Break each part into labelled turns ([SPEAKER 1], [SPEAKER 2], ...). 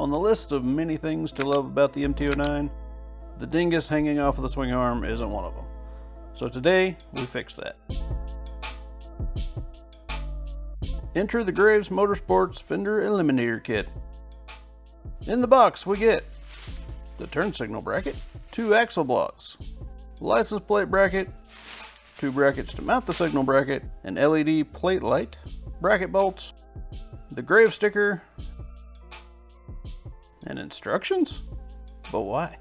[SPEAKER 1] On the list of many things to love about the MT09, the dingus hanging off of the swing arm isn't one of them. So today, we fix that. Enter the Graves Motorsports Fender Eliminator kit. In the box we get the turn signal bracket, 2 axle blocks, license plate bracket, 2 brackets to mount the signal bracket, an LED plate light, bracket bolts, the Graves sticker, and instructions? But why?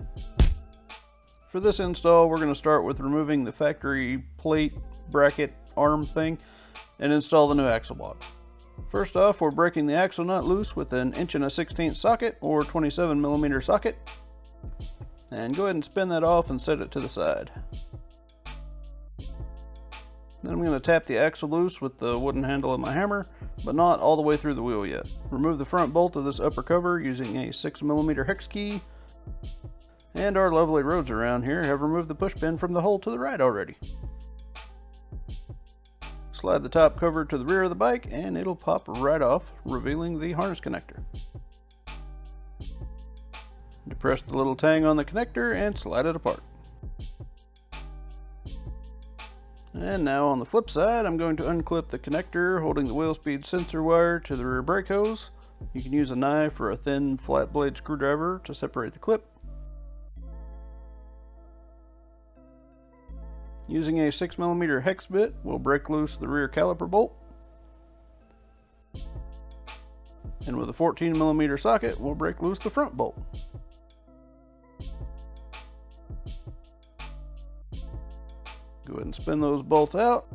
[SPEAKER 1] For this install, we're going to start with removing the factory plate bracket arm thing and install the new axle block. First off, we're breaking the axle nut loose with an 1 1/16" socket or 27mm socket. And go ahead and spin that off and set it to the side. Then I'm going to tap the axle loose with the wooden handle of my hammer, but not all the way through the wheel yet. Remove the front bolt of this upper cover using a 6mm hex key. And our lovely roads around here have removed the push pin from the hole to the right already. Slide the top cover to the rear of the bike and it'll pop right off, revealing the harness connector. Depress the little tang on the connector and slide it apart. And now on the flip side, I'm going to unclip the connector holding the wheel speed sensor wire to the rear brake hose. You can use a knife or a thin flat blade screwdriver to separate the clip. Using a 6mm hex bit, we'll break loose the rear caliper bolt. And with a 14mm socket, we'll break loose the front bolt. Go ahead and spin those bolts out.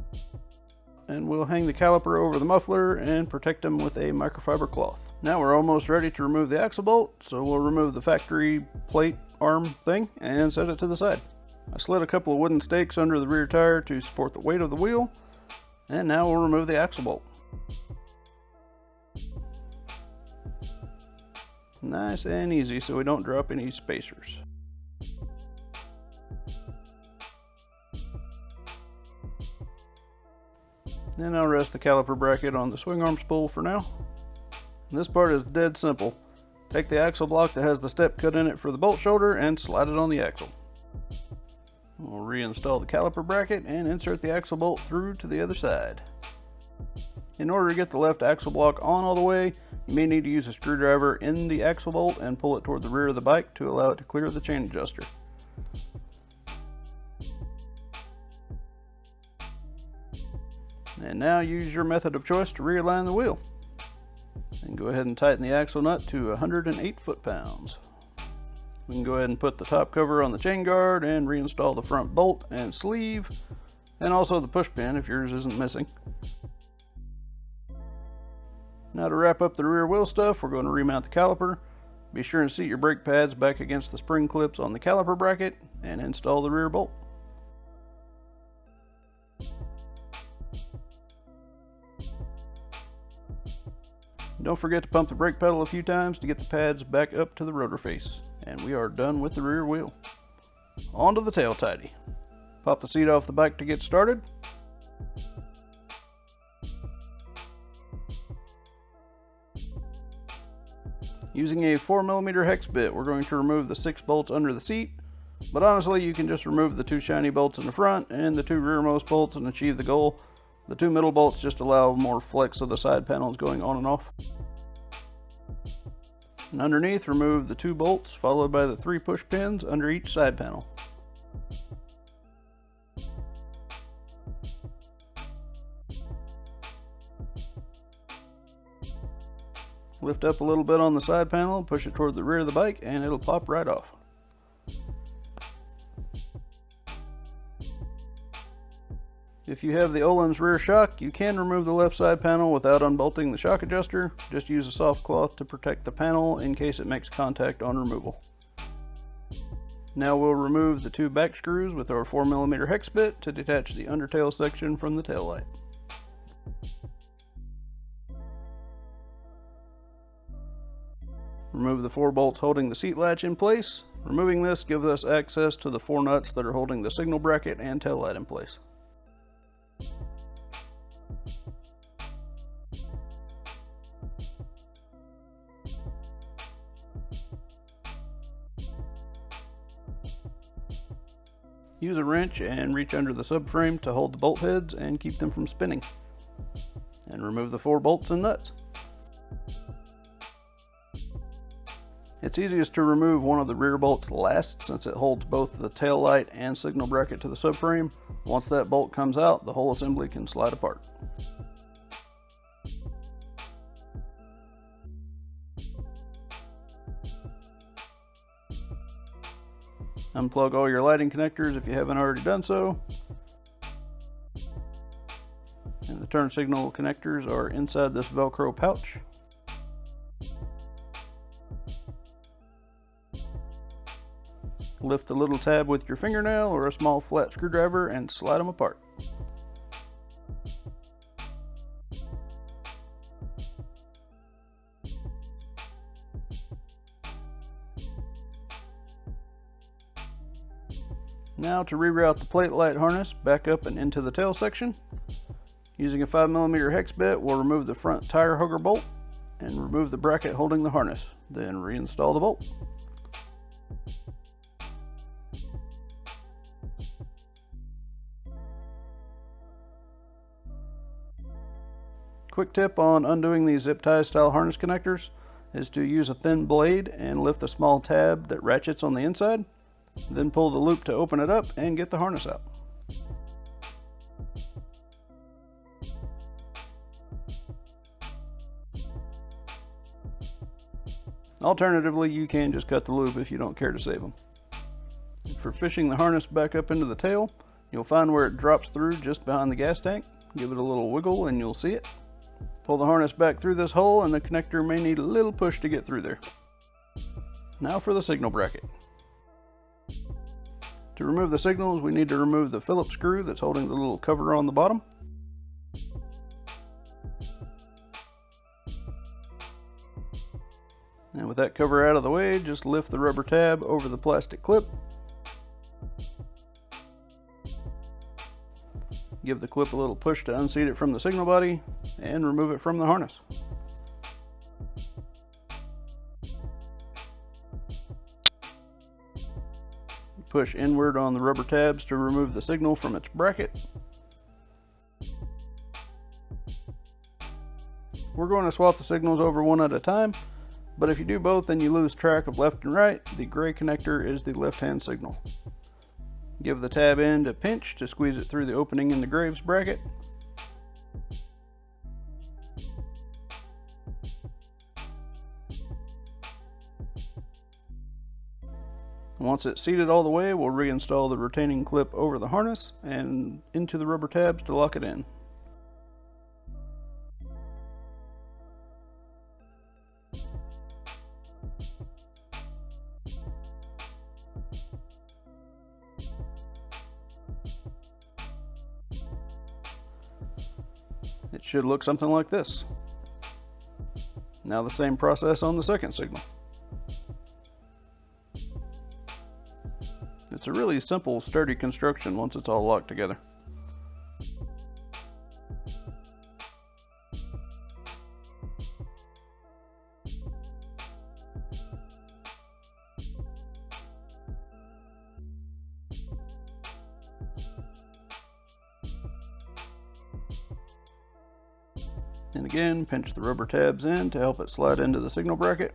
[SPEAKER 1] And we'll hang the caliper over the muffler and protect them with a microfiber cloth. Now we're almost ready to remove the axle bolt, so we'll remove the factory plate arm thing and set it to the side. I slid a couple of wooden stakes under the rear tire to support the weight of the wheel, and now we'll remove the axle bolt. Nice and easy so we don't drop any spacers. Then I'll rest the caliper bracket on the swing arm spool for now. And this part is dead simple. Take the axle block that has the step cut in it for the bolt shoulder and slide it on the axle. We'll reinstall the caliper bracket and insert the axle bolt through to the other side. In order to get the left axle block on all the way, you may need to use a screwdriver in the axle bolt and pull it toward the rear of the bike to allow it to clear the chain adjuster. And now use your method of choice to realign the wheel. And go ahead and tighten the axle nut to 108 foot-pounds. We can go ahead and put the top cover on the chain guard and reinstall the front bolt and sleeve, and also the push pin if yours isn't missing. Now to wrap up the rear wheel stuff, we're going to remount the caliper. Be sure and seat your brake pads back against the spring clips on the caliper bracket and install the rear bolt. Don't forget to pump the brake pedal a few times to get the pads back up to the rotor face. And we are done with the rear wheel. On to the tail tidy. Pop the seat off the bike to get started. Using a 4mm hex bit, we're going to remove the 6 bolts under the seat, but honestly you can just remove the 2 shiny bolts in the front and the 2 rearmost bolts and achieve the goal. The 2 middle bolts just allow more flex of the side panels going on and off. And underneath, remove the 2 bolts followed by the 3 push pins under each side panel. Lift up a little bit on the side panel, push it toward the rear of the bike, and it'll pop right off. If you have the Ohlins rear shock, you can remove the left side panel without unbolting the shock adjuster. Just use a soft cloth to protect the panel in case it makes contact on removal. Now we'll remove the 2 back screws with our 4mm hex bit to detach the undertail section from the tail light. Remove the 4 bolts holding the seat latch in place. Removing this gives us access to the 4 nuts that are holding the signal bracket and tail light in place. Use a wrench and reach under the subframe to hold the bolt heads and keep them from spinning. And remove the 4 bolts and nuts. It's easiest to remove one of the rear bolts last, since it holds both the tail light and signal bracket to the subframe. Once that bolt comes out, the whole assembly can slide apart. Unplug all your lighting connectors if you haven't already done so. And the turn signal connectors are inside this Velcro pouch. Lift the little tab with your fingernail or a small flat screwdriver and slide them apart. Now to reroute the plate light harness back up and into the tail section. Using a 5mm hex bit, we'll remove the front tire hugger bolt and remove the bracket holding the harness. Then reinstall the bolt. Quick tip on undoing these zip tie style harness connectors is to use a thin blade and lift a small tab that ratchets on the inside. Then pull the loop to open it up and get the harness out. Alternatively, you can just cut the loop if you don't care to save them. For fishing the harness back up into the tail, you'll find where it drops through just behind the gas tank. Give it a little wiggle and you'll see it. Pull the harness back through this hole and the connector may need a little push to get through there. Now for the signal bracket. To remove the signals, we need to remove the Phillips screw that's holding the little cover on the bottom. And with that cover out of the way, just lift the rubber tab over the plastic clip. Give the clip a little push to unseat it from the signal body and remove it from the harness. Push inward on the rubber tabs to remove the signal from its bracket. We're going to swap the signals over one at a time, but if you do both and you lose track of left and right, the gray connector is the left-hand signal. Give the tab end a pinch to squeeze it through the opening in the Graves bracket. Once it's seated all the way, we'll reinstall the retaining clip over the harness and into the rubber tabs to lock it in. It should look something like this. Now the same process on the second signal. It's a really simple, sturdy construction once it's all locked together. And again, pinch the rubber tabs in to help it slide into the signal bracket.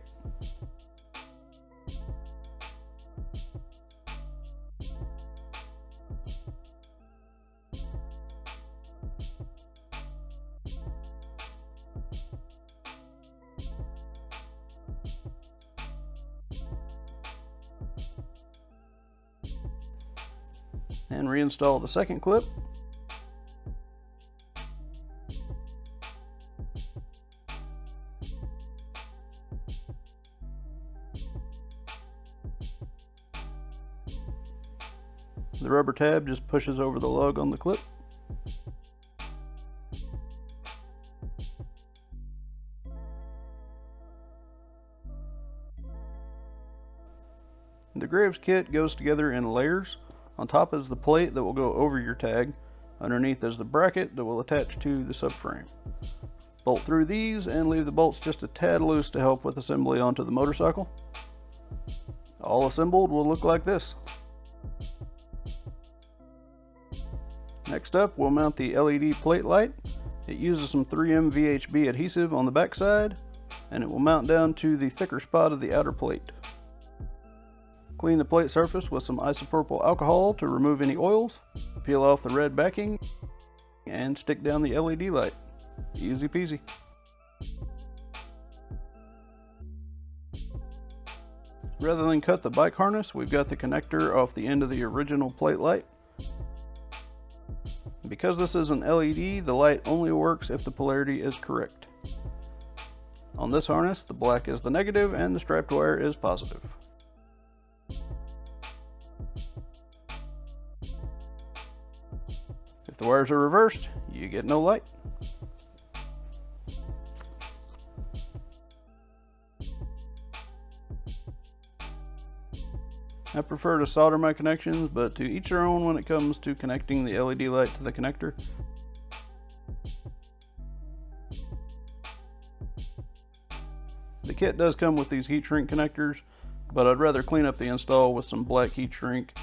[SPEAKER 1] And reinstall the second clip. The rubber tab just pushes over the lug on the clip. The Graves kit goes together in layers. On top is the plate that will go over your tag. Underneath is the bracket that will attach to the subframe. Bolt through these and leave the bolts just a tad loose to help with assembly onto the motorcycle. All assembled will look like this. Next up, we'll mount the LED plate light. It uses some 3M VHB adhesive on the back side, and it will mount down to the thicker spot of the outer plate. Clean the plate surface with some isopropyl alcohol to remove any oils, peel off the red backing, and stick down the LED light. Easy peasy. Rather than cut the bike harness, we've got the connector off the end of the original plate light. Because this is an LED, the light only works if the polarity is correct. On this harness, the black is the negative and the striped wire is positive. If the wires are reversed, you get no light. I prefer to solder my connections, but to each their own when it comes to connecting the LED light to the connector. The kit does come with these heat shrink connectors, but I'd rather clean up the install with some black heat shrink.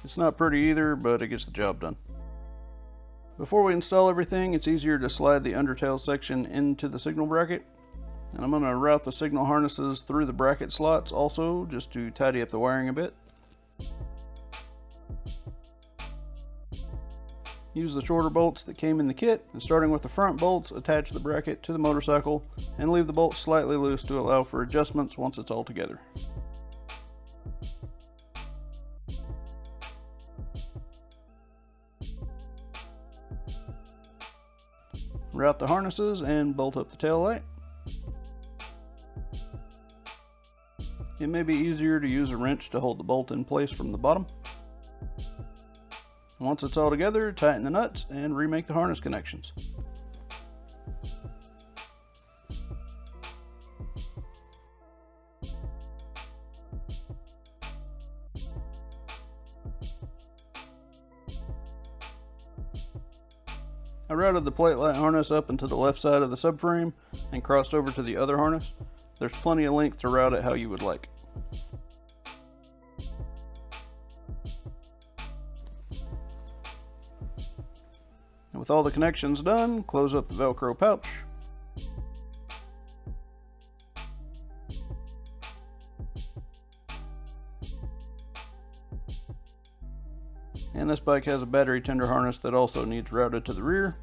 [SPEAKER 1] It's not pretty either, but it gets the job done. Before we install everything, it's easier to slide the undertail section into the signal bracket. And I'm going to route the signal harnesses through the bracket slots also, just to tidy up the wiring a bit. Use the shorter bolts that came in the kit, and starting with the front bolts, attach the bracket to the motorcycle and leave the bolts slightly loose to allow for adjustments once it's all together. Route the harnesses and bolt up the tail light. It may be easier to use a wrench to hold the bolt in place from the bottom. Once it's all together, tighten the nuts and remake the harness connections. I routed the plate light harness up into the left side of the subframe and crossed over to the other harness. There's plenty of length to route it how you would like. And with all the connections done, close up the Velcro pouch. And this bike has a battery tender harness that also needs routed to the rear.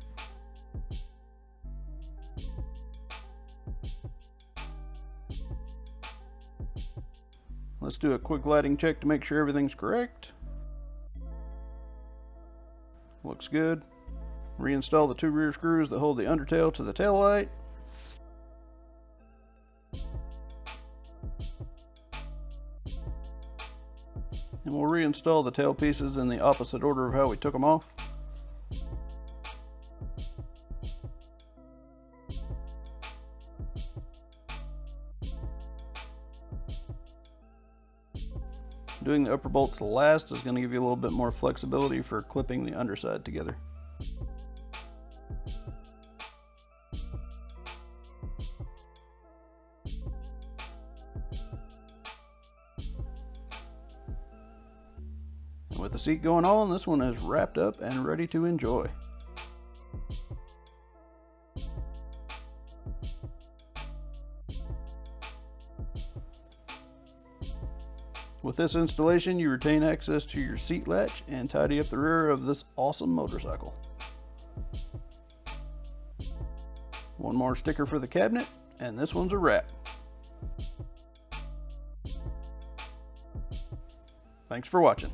[SPEAKER 1] Let's do a quick lighting check to make sure everything's correct. Looks good. Reinstall the 2 rear screws that hold the undertail to the tail light. And we'll reinstall the tail pieces in the opposite order of how we took them off. Doing the upper bolts last is going to give you a little bit more flexibility for clipping the underside together. And with the seat going on, this one is wrapped up and ready to enjoy. With this installation, you retain access to your seat latch and tidy up the rear of this awesome motorcycle. One more sticker for the cabinet, and this one's a wrap. Thanks for watching.